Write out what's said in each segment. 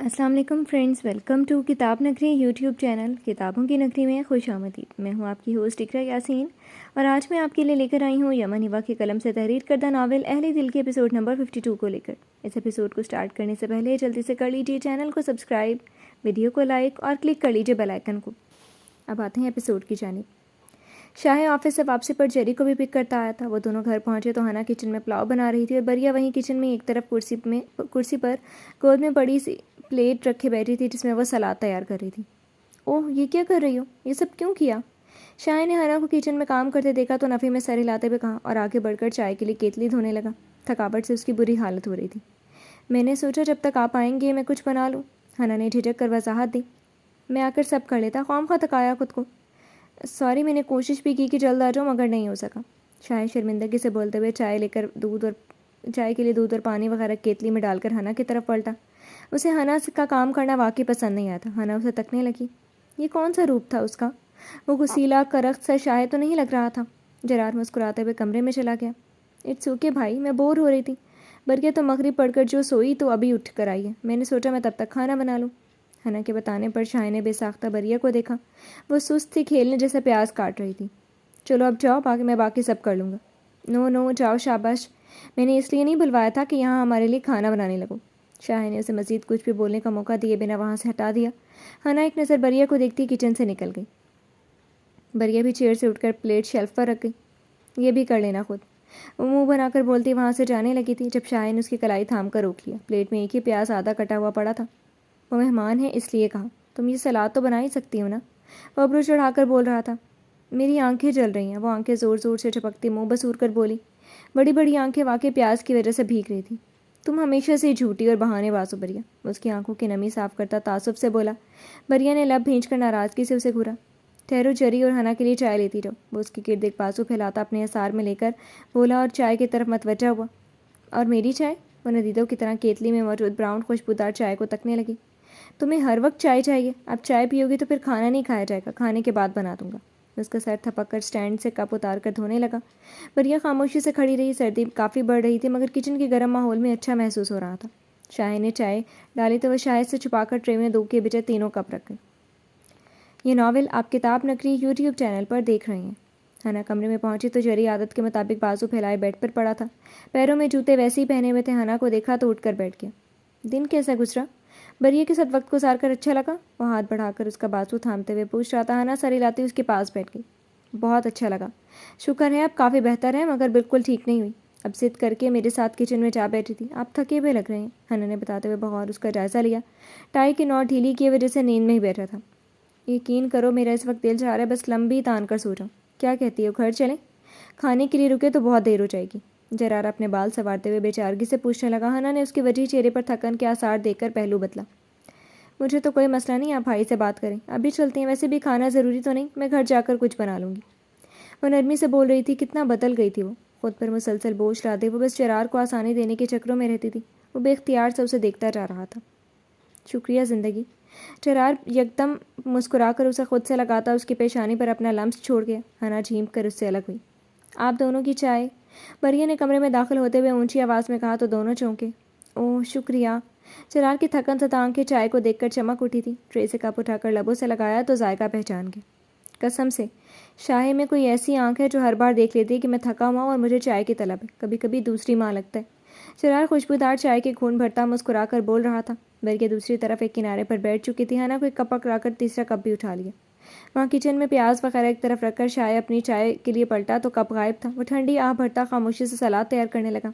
السلام علیکم friends, welcome to کتاب نگری یوٹیوب چینل کتابوں کی نگری میں خوش آمدید۔ میں ہوں آپ کی ہوسٹ اقرا یاسین اور آج میں آپ کے لیے لے کر آئی ہوں یمن ہوا کے قلم سے تحریر کردہ ناول اہل دل کے ایپیسوڈ نمبر 52 کو لے کر۔ اس ایپیسوڈ کو سٹارٹ کرنے سے پہلے جلدی سے کر لیجیے چینل کو سبسکرائب، ویڈیو کو لائک اور کلک کر لیجیے بیل آئیکن کو۔ اب آتے ہیں ایپیسوڈ کی جانب۔ شاہ آفس سے واپسی پر جیری کو بھی پک کرتا آیا تھا۔ وہ دونوں گھر پہنچے تو ہنا کچن میں پلاؤ بنا رہی تھی اور بریا وہیں کچن میں ایک طرف کرسی پر گود میں بڑی سی پلیٹ رکھے بیٹھی تھی جس میں وہ سلاد تیار کر رہی تھی۔ اوہ، یہ کیا کر رہی ہو؟ یہ سب کیوں کیا؟ شاہ نے ہنا کو کچن میں کام کرتے دیکھا تو نفی میں سر ہلاتے ہوئے کہا اور آگے بڑھ کر چائے کے لیے کیتلی دھونے لگا۔ تھکاوٹ سے اس کی بری حالت ہو رہی تھی۔ میں نے سوچا جب تک آپ آئیں گے میں کچھ بنا لوں۔ ہنا نے جھجک کر وضاحت دی۔ میں آ کر سب کر لیتا، خواہ مخواہ تھکایا خود کو۔ سوری، میں نے کوشش بھی کی کہ جلد آ جاؤں مگر نہیں ہو سکا۔ شاہ شرمندگی سے بولتے ہوئے چائے کے لیے دودھ اور پانی وغیرہ کیتلی میں ڈال کر ہنا کی طرف پلٹا۔ اسے ہنا کا کام کرنا واقعی پسند نہیں آیا تھا۔ ہنا اسے تکنے لگی۔ یہ کون سا روپ تھا اس کا؟ وہ غسیلا کرخت سا شاہ تو نہیں لگ رہا تھا۔ جرار مسکراتے ہوئے کمرے میں چلا گیا۔ اٹس اوکے بھائی، میں بور ہو رہی تھی۔ برکہ تو مغرب پڑھ کر جو سوئی تو ابھی اٹھ کر آئی ہے۔ میں نے سوچا میں تب تک کھانا بنا لوں۔ ہنا کے بتانے پر شاہ نے بے ساختہ بریا کو دیکھا۔ وہ سست تھی، کھیلنے جیسے پیاز کاٹ رہی تھی۔ چلو اب جاؤ، میں باقی سب کر لوں گا۔ نو جاؤ، شاباش۔ میں نے اس لیے نہیں بلوایا تھا کہ یہاں ہمارے لیے کھانا بنانے لگو۔ شاہ نے اسے مزید کچھ بھی بولنے کا موقع دیے بنا وہاں سے ہٹا دیا۔ ہنا ایک نظر بریا کو دیکھتی کچن سے نکل گئی۔ بریا بھی چیئر سے اٹھ کر پلیٹ شیلف پر رکھ گئی۔ یہ بھی کر لینا خود، وہ منہ بنا کر بولتی وہاں سے جانے لگی تھی جب شاہ نے اس کی کلائی تھام کر روک لیا۔ پلیٹ میں ایک ہی پیاز آدھا کٹا ہوا پڑا تھا۔ وہ مہمان ہے اس لیے کہا، تم یہ سلاد تو بنا ہی سکتی ہو نا؟ وہ ابرو چڑھا کر بول رہا تھا۔ میری آنکھیں جل رہی ہیں۔ وہ آنکھیں زور زور سے چپکتی منہ بسور کر بولی۔ بڑی بڑی آنکھیں واقعی پیاز کی وجہ سے بھیگ رہی تھی۔ تم ہمیشہ سے جھوٹی اور بہانے باز ہو بریا، اس کی آنکھوں کی نمی صاف کرتا تعصب سے بولا۔ بریا نے لب بھینچ کر ناراضگی سے اسے گھورا۔ ٹھہرو جری اور ہنا کے لیے چائے لیتی رہو۔ وہ اس کے گرد ایک بازو پھیلاتا اپنے اثار میں لے کر بولا اور چائے کی طرف متوجہ ہوا۔ اور میری چائے؟ وہ ندیدوں کی طرح کیتلی میں موجود براؤن خوشبودار چائے کو تکنے لگی۔ تمہیں ہر وقت چائے چاہیے، اب چائے پیو گی تو پھر کھانا نہیں کھایا جائے گا، کھانے کے بعد بنا دوں گا۔ اس کا سر تھپک کر سٹینڈ سے کپ اتار کر دھونے لگا۔ بریا خاموشی سے کھڑی رہی۔ سردی کافی بڑھ رہی تھی مگر کچن کے گرم ماحول میں اچھا محسوس ہو رہا تھا۔ شاہ نے چائے ڈالی تو وہ شاہد سے چھپا کر ٹرے میں 2 کے بجائے 3 کپ رکھ گئی۔ یہ ناول آپ کتاب نگری یوٹیوب چینل پر دیکھ رہے ہیں۔ ہنا کمرے میں پہنچی تو جری عادت کے مطابق بازو پھیلائے بیڈ پر پڑا تھا۔ پیروں میں جوتے ویسے ہی پہنے ہوئے تھے۔ ہنا کو دیکھا تو اٹھ کر بیٹھ گیا۔ دن کیسا گزرا؟ بریا کے ساتھ وقت گزار کر اچھا لگا؟ وہ ہاتھ بڑھا کر اس کا بازو تھامتے ہوئے پوچھ رہا تھا۔ ہنا سر ہلاتی اس کے پاس بیٹھ گئی۔ بہت اچھا لگا، شکر ہے اب کافی بہتر ہے مگر بالکل ٹھیک نہیں ہوئی۔ اب ضد کر کے میرے ساتھ کچن میں جا بیٹھی تھی۔ آپ تھکے ہوئے لگ رہے ہیں، ہنا نے بتاتے ہوئے بغور اس کا جائزہ لیا۔ ٹائی کی نوٹ ڈھیلی کی وجہ سے نیند میں ہی بیٹھا تھا۔ یقین کرو میرا اس وقت دل چاہ رہا ہے بس لمبی تان کر سو جاؤں۔ کیا کہتی ہو، گھر چلیں؟ کھانے کے لیے رکے تو بہت دیر ہو جائے گی۔ جرار اپنے بال سنوارتے ہوئے بے چارگی سے پوچھنے لگا۔ ہنا نے اس کے وجیح چہرے پر تھکن کے آثار دیکھ کر پہلو بدلا۔ مجھے تو کوئی مسئلہ نہیں، آپ بھائی سے بات کریں، ابھی چلتے ہیں، ویسے بھی کھانا ضروری تو نہیں، میں گھر جا کر کچھ بنا لوں گی۔ وہ نرمی سے بول رہی تھی، کتنا بدل گئی تھی وہ، خود پر مسلسل بوجھ لاتے وہ بس جرار کو آسانی دینے کے چکروں میں رہتی تھی۔ وہ بے اختیار سے اسے دیکھتا جا رہا تھا۔ شکریہ زندگی۔ جرار یکدم مسکرا کر اسے خود سے لگاتا اس کی پیشانی پر اپنا لمس چھوڑ گیا۔ ہنا جھینک کر اس سے الگ ہوئی۔ آپ دونوں کی چائے، بریا نے کمرے میں داخل ہوتے ہوئے اونچی آواز میں کہا تو دونوں چونکے۔ اوہ شکریہ۔ جرار کی تھکن زدہ آنکھیں چائے کو دیکھ کر چمک اٹھی تھی۔ ٹرے سے کپ اٹھا کر لبوں سے لگایا تو ذائقہ پہچان گیا۔ قسم سے شاہ میں کوئی ایسی آنکھ ہے جو ہر بار دیکھ لیتی ہے کہ میں تھکا ہوا ہوں اور مجھے چائے کی طلب ہے، کبھی کبھی دوسری ماں لگتا ہے۔ جرار خوشبودار چائے کے گھونٹ بھرتا مسکرا کر بول رہا تھا۔ بریا دوسری طرف ایک کنارے پر بیٹھ چکی تھی۔ ہنا کو ایک کپ پکڑا کر تیسرا کپ بھی اٹھا لیا۔ وہاں کچن میں پیاز وغیرہ ایک طرف رکھ کر شاہ اپنی چائے کے لیے پلٹا تو کپ غائب تھا۔ وہ ٹھنڈی آہ بھرتا خاموشی سے سلاد تیار کرنے لگا۔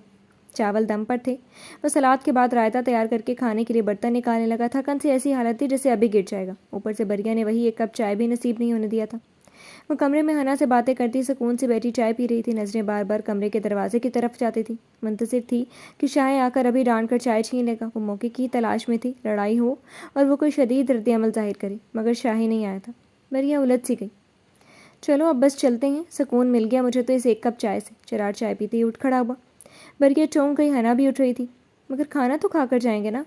چاول دم پر تھے۔ وہ سلاد کے بعد رائتا تیار کر کے کھانے کے لیے برتن نکالنے لگا۔ تھکن سے ایسی حالت تھی جیسے ابھی گر جائے گا۔ اوپر سے بریا نے وہی ایک کپ چائے بھی نصیب نہیں ہونے دیا تھا۔ وہ کمرے میں ہنا سے باتیں کرتی سکون سے بیٹھی چائے پی رہی تھی۔ نظریں بار بار کمرے کے دروازے کی طرف جاتی تھی، منتظر تھی کہ شاہ آ کر ابھی ڈانٹ کر چائے چھین لے گا۔ وہ موقع کی تلاش میں تھی، لڑائی ہو اور وہ کوئی شدید رد عمل ظاہر کرے، مگر شاہ ہی نہیں آیا تھا۔ بریا الجھ سی گئی۔ چلو اب بس چلتے ہیں، سکون مل گیا مجھے تو اس ایک کپ چائے سے۔ جرار چائے پیتے ہی اٹھ کھڑا ہوا۔ بریا چونک گئی۔ ہنا بھی اٹھ رہی تھی۔ مگر کھانا تو کھا کر جائیں گے نا؟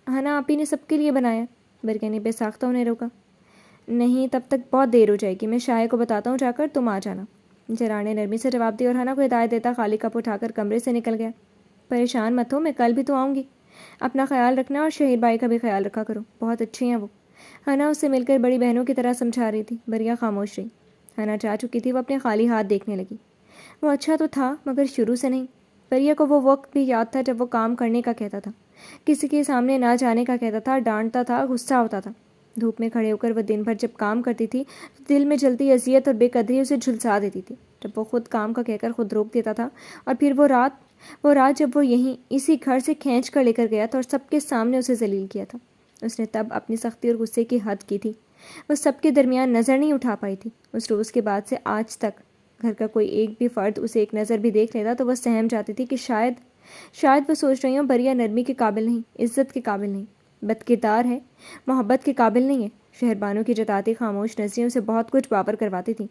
ہنا آپ ہی نے سب کے لیے بنایا۔ بریا نے بے ساختہ انہیں روکا۔ نہیں، تب تک بہت دیر ہو جائے گی، میں شاہ کو بتاتا ہوں جا کر، تم آ جانا۔ جرار نے نرمی سے جواب دیا اور ہنا کو ہدایت دیتا خالی کپ اٹھا کر کمرے سے نکل گیا۔ پریشان مت ہو، میں کل بھی تو آؤں گی۔ اپنا خیال رکھنا اور شہیر بھائی کا بھی خیال رکھا کرو، بہت اچھے ہیں وہ، ہنا اس سے مل کر بڑی بہنوں کی طرح سمجھا رہی تھی۔ بریا خاموش رہی۔ ہنا جا چکی تھی، وہ اپنے خالی ہاتھ دیکھنے لگی۔ وہ اچھا تو تھا مگر شروع سے نہیں۔ بریا کو وہ وقت بھی یاد تھا جب وہ کام کرنے کا کہتا تھا، کسی کے سامنے نہ جانے کا کہتا تھا، ڈانٹتا تھا، غصہ ہوتا تھا۔ دھوپ میں کھڑے ہو کر وہ دن بھر جب کام کرتی تھی تو دل میں جلتی اذیت اور بے قدری اسے جھلسا دیتی تھی۔ جب وہ خود کام کا کہہ کر خود روک دیتا تھا، اور پھر وہ رات جب وہ یہیں اسی گھر سے کھینچ کر لے کر گیا تھا اور سب کے سامنے اسے ذلیل کیا تھا، اس نے تب اپنی سختی اور غصے کی حد کی تھی۔ وہ سب کے درمیان نظر نہیں اٹھا پائی تھی۔ اس روز کے بعد سے آج تک گھر کا کوئی ایک بھی فرد اسے ایک نظر بھی دیکھ لیتا تو وہ سہم جاتی تھی کہ شاید وہ سوچ رہی ہوں بریا نرمی کے قابل نہیں، عزت کے قابل نہیں، بد کردار ہے، محبت کے قابل نہیں ہے۔ شہربانو کی جتاتی خاموش نظریں اسے بہت کچھ باور کرواتی تھیں۔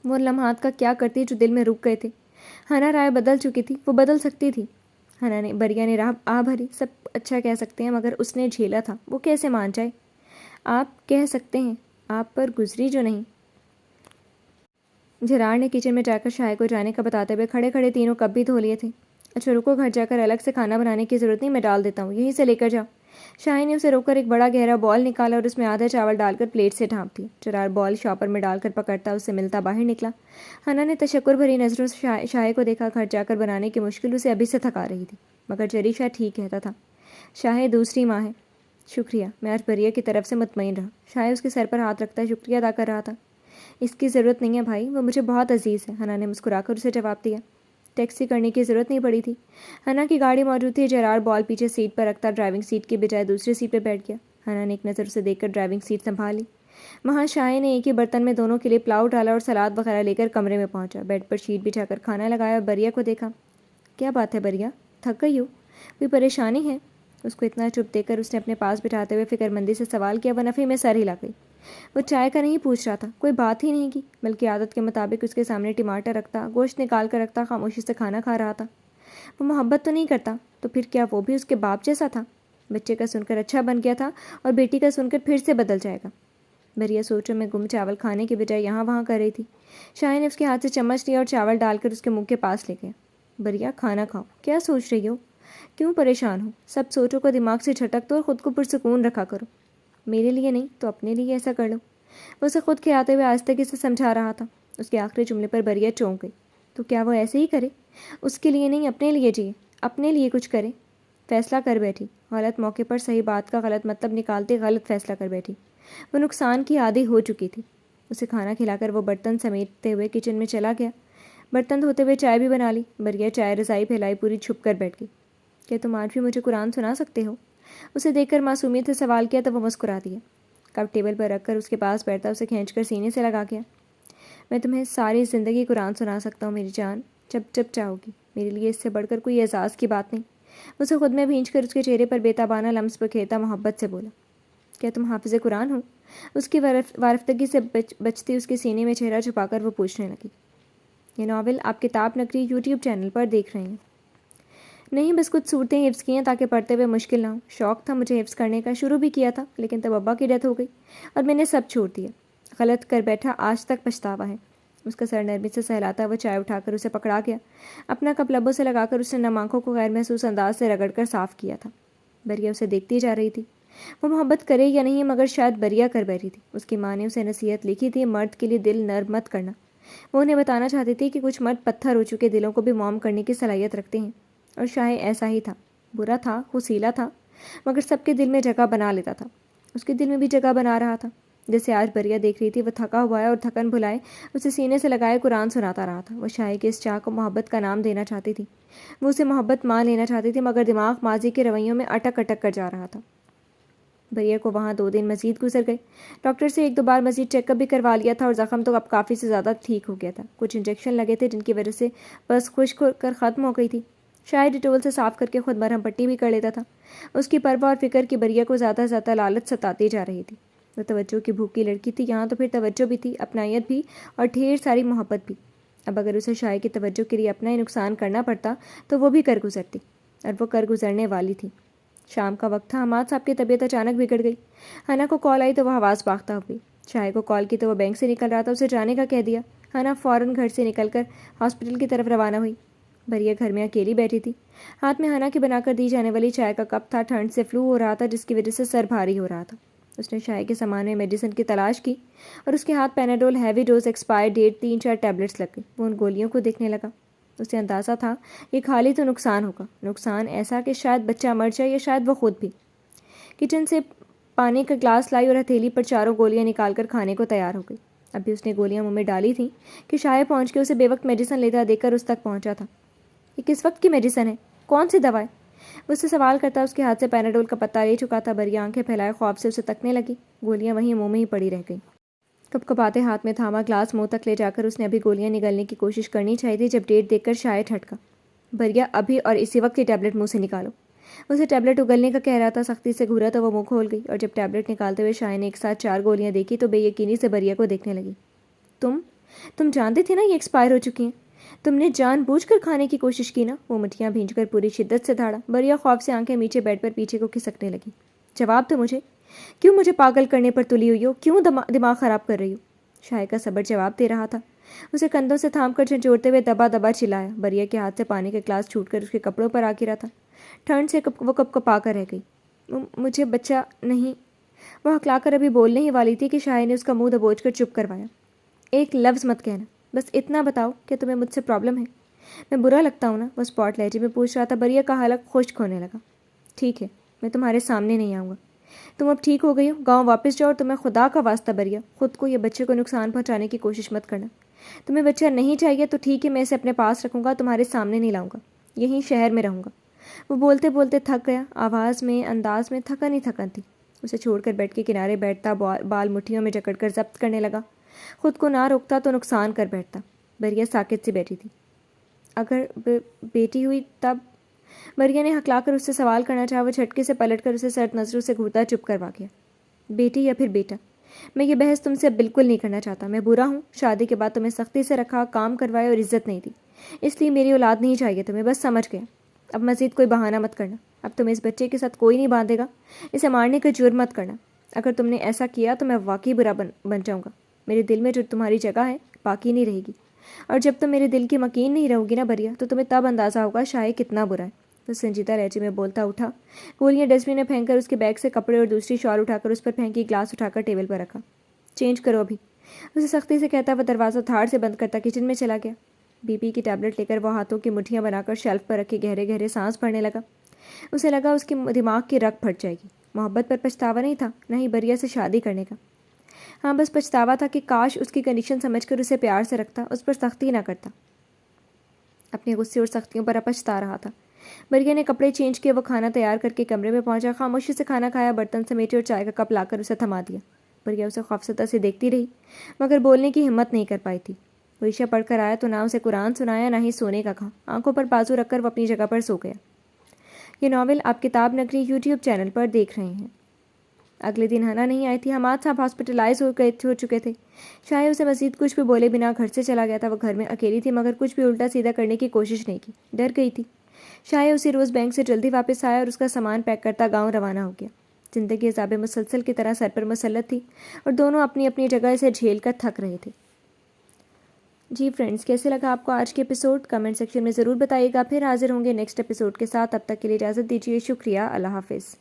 وہ لمحات کا کیا کرتی جو دل میں رک گئے تھے۔ ہنا رائے بدل چکی تھی، وہ بدل سکتی تھی۔ بریا نے راہ بھری، سب اچھا کہہ سکتے ہیں مگر اس نے جھیلا تھا، وہ کیسے مان جائے؟ آپ کہہ سکتے ہیں، آپ پر گزری جو نہیں۔ جرار نے کچن میں جا کر شاہد کو جانے کا بتاتے ہوئے کھڑے کھڑے تینوں کپ بھی دھو لیے تھے۔ اچھا رکو، گھر جا کر الگ سے کھانا بنانے کی ضرورت نہیں، میں ڈال دیتا ہوں، یہیں سے لے کر جاؤ۔ شاہد نے اسے روک کر ایک بڑا گہرا بال نکالا اور اس میں آدھا چاول ڈال کر پلیٹ سے ڈھانپ دیا۔ جرار بال شاپر میں ڈال کر پکڑتا اس سے ملتا باہر نکلا۔ ہنا نے تشکر بھری نظروں سے شاہد کو دیکھا۔ گھر جا کر بنانے کی مشکل اسے ابھی سے تھکا رہی تھی، مگر جریشا ٹھیک کہتا تھا، شاہد دوسری ماں ہے۔ شکریہ، میں آج بریا کی طرف سے مطمئن رہا۔ شاہد اس کے سر پر ہاتھ رکھتا شکریہ ادا کر رہا تھا۔ اس کی ضرورت نہیں ہے بھائی، وہ مجھے بہت عزیز ہے، ہنا نے مسکرا کر اسے جواب دیا۔ ٹیکسی کرنے کی ضرورت نہیں پڑی تھی، ہنا کی گاڑی موجود تھی۔ جرار بال پیچھے سیٹ پر رکھتا ڈرائیونگ سیٹ کی بجائے دوسری سیٹ پہ بیٹھ گیا۔ ہنا نے ایک نظر اسے دیکھ کر ڈرائیونگ سیٹ سنبھال لی۔ وہاں شاہد نے ایک ہی برتن میں دونوں کے لیے پلاؤ ڈالا اور سلاد وغیرہ لے کر کمرے میں پہنچا۔ بیڈ پر شیٹ بچھا کر کھانا لگایا اور بریا کو دیکھا۔ کیا بات ہے بریا، تھک گئی ہو؟ کوئی پریشانی ہے؟ اس کو اتنا چپ دیکھ کر اس نے اپنے پاس بٹھاتے ہوئے فکر مندی سے سوال کیا۔ وہ نفی میں سر ہلا گئی۔ وہ چائے کا نہیں پوچھ رہا تھا، کوئی بات ہی نہیں کی، بلکہ عادت کے مطابق اس کے سامنے ٹماٹر رکھتا، گوشت نکال کر رکھتا، خاموشی سے کھانا کھا رہا تھا۔ وہ محبت تو نہیں کرتا تو پھر کیا وہ بھی اس کے باپ جیسا تھا؟ بچے کا سن کر اچھا بن گیا تھا اور بیٹی کا سن کر پھر سے بدل جائے گا۔ بریا سوچوں میں گم چاول کھانے کے بجائے یہاں وہاں کر رہی تھی۔ شاہد نے اس کے ہاتھ سے چمچ لیا اور چاول ڈال کر اس کے منہ کے پاس لے گیا۔ بریا کھانا کھاؤ، کیا سوچ رہی ہو؟ کیوں پریشان ہو؟ سب سوچوں کو دماغ سے جھٹک دو اور خود کو پرسکون رکھا کرو۔ میرے لیے نہیں تو اپنے لیے ایسا کر لو۔ وہ اسے خود کھلاتے ہوئے آہستگی سے سمجھا رہا تھا۔ اس کے آخری جملے پر بریا چونک گئی۔ تو کیا وہ ایسے ہی کرے؟ اس کے لیے نہیں، اپنے لیے جیے، اپنے لیے کچھ کرے۔ فیصلہ کر بیٹھی، غلط موقع پر صحیح بات کا غلط مطلب نکالتے غلط فیصلہ کر بیٹھی۔ وہ نقصان کی عادی ہو چکی تھی۔ اسے کھانا کھلا کر وہ برتن سمیٹتے ہوئے کچن میں چلا گیا۔ برتن دھوتے ہوئے چائے بھی بنا لی۔ بریا چائے رضائی پھیلائی پوری چھپ کر بیٹھ گئی۔ کیا تم آج بھی مجھے قرآن سنا سکتے ہو؟ اسے دیکھ کر معصومیت سے سوال کیا تو وہ مسکرا دیا۔ کپ ٹیبل پر رکھ کر اس کے پاس بیٹھتا اسے کھینچ کر سینے سے لگا گیا۔ میں تمہیں ساری زندگی قرآن سنا سکتا ہوں میری جان، جب جب چاہو گی، میرے لیے اس سے بڑھ کر کوئی اعزاز کی بات نہیں۔ اسے خود میں بھینچ کر اس کے چہرے پر بیتابانہ لمس بکھیرتا محبت سے بولا، کیا تم حافظ قرآن ہو؟ اس کی وارفتگی سے بچتی اس کے سینے میں چہرہ چھپا کر وہ پوچھنے لگی۔ یہ ناول آپ کتاب نگری یوٹیوب چینل پر دیکھ رہے ہیں؟ نہیں، بس کچھ صورتیں حفظ کی ہیں تاکہ پڑھتے ہوئے مشکل نہ ہو۔ شوق تھا مجھے حفظ کرنے کا، شروع بھی کیا تھا، لیکن تب ابا کی ڈیتھ ہو گئی اور میں نے سب چھوڑ دیا۔ غلط کر بیٹھا، آج تک پچھتاوا ہے۔ اس کا سر نرمی سے سہلاتا وہ چائے اٹھا کر اسے پکڑا گیا۔ اپنا کپ لبوں سے لگا کر اس نے نم آنکھوں کو غیر محسوس انداز سے رگڑ کر صاف کیا تھا۔ بریا اسے دیکھتی جا رہی تھی۔ وہ محبت کرے یا نہیں مگر شاید بریا کر بیٹھی تھی۔ اس کی ماں نے اسے نصیحت لکھی تھی، مرد کے لیے دل نرم مت کرنا۔ وہ انہیں بتانا چاہتی تھی کہ کچھ مرد پتھر ہو چکے دلوں کو بھی موم کرنے کی صلاحیت رکھتے ہیں، اور شاید ایسا ہی تھا۔ برا تھا، خوسیلا تھا، مگر سب کے دل میں جگہ بنا لیتا تھا۔ اس کے دل میں بھی جگہ بنا رہا تھا۔ جیسے آج بریا دیکھ رہی تھی، وہ تھکا ہوا ہے اور تھکن بھلائے اسے سینے سے لگائے قرآن سناتا رہا تھا۔ وہ شاید کے اس چاہ کو محبت کا نام دینا چاہتی تھی۔ وہ اسے محبت مان لینا چاہتی تھی، مگر دماغ ماضی کے رویوں میں اٹک اٹک کر جا رہا تھا۔ بریا کو وہاں 2 دن مزید گزر گئے۔ ڈاکٹر سے 1-2 بار مزید چیک اپ بھی کروا لیا تھا اور زخم تو اب کافی سے زیادہ ٹھیک ہو گیا تھا۔ کچھ انجیکشن لگے تھے جن کی وجہ سے بس خشک ہو کر ختم ہو گئی تھی۔ شاید ڈیٹول سے صاف کر کے خود مرہم پٹی بھی کر لیتا تھا۔ اس کی پرواہ اور فکر کی بریا کو زیادہ زیادہ لالچ ستاتی جا رہی تھی۔ وہ توجہ کی بھوکی لڑکی تھی، یہاں تو پھر توجہ بھی تھی، اپنائیت بھی، اور ڈھیر ساری محبت بھی۔ اب اگر اسے شاید کی توجہ کے لیے اپنا ہی نقصان کرنا پڑتا تو وہ بھی کر گزرتی، اور وہ کر گزرنے والی تھی۔ شام کا وقت تھا۔ حماد صاحب کی طبیعت اچانک بگڑ گئی۔ ہنا کو کال آئی تو وہ حواس باختہ ہو گئی۔ شاید کو کال کی تو وہ بینک سے نکل رہا تھا، اسے جانے کا کہہ دیا۔ ہنا فوراً گھر سے نکل کر ہاسپٹل کی طرف روانہ ہوئی۔ بریا گھر میں اکیلی بیٹھی تھی۔ ہاتھ میں ہنا کی بنا کر دی جانے والی چائے کا کپ تھا. ٹھنڈ سے فلو ہو رہا تھا جس کی وجہ سے سر بھاری ہو رہا تھا. اس نے چائے کے سامان میں میڈیسن کی تلاش کی اور اس کے ہاتھ Panadol heavy dose expire date 3-4 tablets لگ گئی. وہ ان گولیوں کو دیکھنے لگا. اسے اندازہ تھا یہ کھا لی تو نقصان ہوگا. نقصان ایسا کہ شاید بچہ مر جائے یا شاید وہ خود بھی. کچن سے پانی کا گلاس لائی اور ہتھیلی پر 4 گولیاں نکال کر کھانے کو تیار ہو گئی. ابھی اس نے گولیاں منہ میں ڈالی تھیں کہ شائع پہنچ کے اسے بے وقت میڈیسن لیتا دیکھ کر اس تک پہنچا تھا. یہ کس وقت کی میڈیسن ہے؟ کون سی دوا ہے؟ وہ اس سے سوال کرتا اس کے ہاتھ سے پیناڈول کا پتا لے چکا تھا. بری آنکھیں پھیلائے خواب سے اسے تکنے لگی. گولیاں وہیں منہ میں ہی پڑی رہ گئیں. کپ کپاتے ہاتھ میں تھاما گلاس منہ تک لے جا کر اس نے ابھی گولیاں نگلنے کی کوشش کرنی چاہیے تھی جب ڈیٹ دیکھ کر شاید ہٹکا. بریا ابھی اور اسی وقت یہ ٹیبلٹ منہ سے نکالو. اسے ٹیبلٹ اگلنے کا کہہ رہا تھا. سختی سے گھورا تو وہ منہ کھول گئی اور جب ٹیبلٹ نکالتے ہوئے شائع نے ایک ساتھ 4 گولیاں دیکھی تو بے یقینی سے بریا کو دیکھنے لگی. تم جانتے تھے نا یہ ایکسپائر ہو چکی ہیں؟ تم نے جان بوجھ کر کھانے کی کوشش کی نا؟ وہ مٹھیاں بھینج کر پوری شدت سے دھاڑا. بریا خواب سے آنکھیں نیچے بیٹھ پر پیچھے کو کھسکنے لگی. جواب تو مجھے. کیوں مجھے پاگل کرنے پر تلی ہوئی ہو؟ کیوں دماغ خراب کر رہی ہو؟ شائع کا صبر جواب دے رہا تھا. اسے کندھوں سے تھام کر جھنجھوڑتے ہوئے دبا دبا چلایا. بریا کے ہاتھ سے پانی کا گلاس چھوٹ کر اس کے کپڑوں پر آ گرا تھا. ٹھنڈ سے وہ کپ کپا کر رہ گئی. مجھے بچہ نہیں. وہ ہکلا کر ابھی بولنے ہی والی تھی کہ شائع نے اس کا منہ دبوچ کر چپ کروایا. ایک لفظ مت کہنا. بس اتنا بتاؤ کہ تمہیں مجھ سے پرابلم ہے. میں برا لگتا ہوں نا؟ وہ اسپاٹ لہجے میں پوچھ رہا تھا. بریا کا حلق خشک ہونے لگا. ٹھیک ہے میں تمہارے سامنے نہیں آؤں گا. تم اب ٹھیک ہو گئی ہو. گاؤں واپس جاؤ اور تمہیں خدا کا واسطہ بریا خود کو یا بچے کو نقصان پہنچانے کی کوشش مت کرنا. تمہیں بچہ نہیں چاہیے تو ٹھیک ہے میں اسے اپنے پاس رکھوں گا. تمہارے سامنے نہیں لاؤں گا. یہیں شہر میں رہوں گا. وہ بولتے بولتے تھک گیا. آواز میں انداز میں تھکن ہی تھکن تھی. اسے چھوڑ کر بیڈ کے کنارے بیٹھتا. بال مٹھیوں میں جکڑ کر ضبط کرنے لگا. خود کو نہ روکتا تو نقصان کر بیٹھتا. بریا ساکت سی بیٹھی تھی. اگر بیٹی ہوئی تب؟ بریا نے ہکلا کر اس سے سوال کرنا چاہا. وہ جھٹکے سے پلٹ کر اسے سرد نظروں سے گھورتا چپ کروا گیا. بیٹی یا پھر بیٹا؟ میں یہ بحث تم سے بالکل نہیں کرنا چاہتا. میں برا ہوں. شادی کے بعد تمہیں سختی سے رکھا, کام کروائے اور عزت نہیں دی. اس لیے میری اولاد نہیں چاہیے تمہیں. بس سمجھ گیا. اب مزید کوئی بہانہ مت کرنا. اب تمہیں اس بچے کے ساتھ کوئی نہیں باندھے گا. اسے مارنے کا جرم مت کرنا. اگر تم نے ایسا کیا تو میں واقعی برا بن جاؤں گا. میرے دل میں جو تمہاری جگہ ہے باقی نہیں رہے گی. اور جب تم میرے دل کی مکین نہیں رہو گی نا بریا تو تمہیں تب اندازہ ہوگا شائع کتنا برا ہے. وہ سنجیدہ لہجے میں بولتا اٹھا. گولیاں ڈسٹ بن میں پھینک کر اس کے بیگ سے کپڑے اور دوسری شال اٹھا کر اس پر پھینکی. گلاس اٹھا کر ٹیبل پر رکھا. چینج کرو ابھی. اسے سختی سے کہتا وہ دروازہ دھاڑ سے بند کرتا کچن میں چلا گیا. بی پی کی ٹیبلٹ لے کر وہ ہاتھوں کی مٹھیاں بنا کر شیلف پر رکھے گہرے گہرے سانس بھرنے لگا. اسے لگا اس کے دماغ کی رگ پھٹ جائے گی. محبت پر پچھتاوا نہیں تھا, نہ ہی بریا سے شادی کرنے کا. ہاں بس پچھتاوا تھا کہ کاش اس کی کنڈیشن سمجھ کر اسے پیار سے رکھتا, اس پر سختی نہ کرتا. اپنے غصے اور سختیوں پر پچھتا رہا تھا. بریا نے کپڑے چینج کیے. وہ کھانا تیار کر کے کمرے میں پہنچا. خاموشی سے کھانا کھایا, برتن سمیٹے اور چائے کا کپ لا کر اسے تھما دیا. بریا اسے خوفزدہ سے دیکھتی رہی مگر بولنے کی ہمت نہیں کر پائی تھی. وہ عشاء پڑھ کر آیا تو نہ اسے قرآن سنایا نہ ہی سونے کا کہا. آنکھوں پر بازو رکھ کر وہ اپنی جگہ پر سو گیا. یہ ناول آپ کتاب نگری یوٹیوب چینل پر دیکھ رہے ہیں. اگلے دن ہنا نہیں آئی تھی. حماد صاحب ہاسپٹلائز ہو چکے تھے. شاید اسے مزید کچھ بھی بولے بنا گھر سے چلا گیا تھا. وہ گھر میں اکیلی تھی مگر کچھ بھی الٹا سیدھا کرنے کی کوشش نہیں کی. ڈر گئی تھی. شاید اسی روز بینک سے جلدی واپس آیا اور اس کا سامان پیک کرتا گاؤں روانہ ہو گیا. زندگی عذاب مسلسل کی طرح سر پر مسلط تھی اور دونوں اپنی اپنی جگہ اسے جھیل کر تھک رہے تھے. جی فرینڈز, کیسے لگا آپ کو آج کے ایپیسوڈ؟ کمنٹ سیکشن میں ضرور بتائیے گا. پھر حاضر ہوں گے نیکسٹ ایپیسوڈ کے ساتھ. تب تک کے لیے اجازت دیجیے. شکریہ. اللہ حافظ.